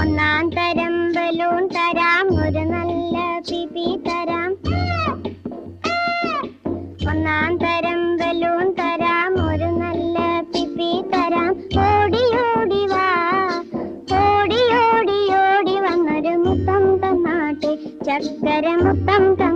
ഒന്നാം തരം ബലൂൺ തരാം, ഒരു നല്ല പിപി തരാം. ഒന്നാം തരം ബലൂൺ തരാം, ഒരു നല്ല പിപി തരാം. ഓടി ഓടി വാ, ഓടി ഓടി ഓടി വന്നൊരു മുത്തം തന്നാട്ടെ, ചക്കര മുത്തം തന്ന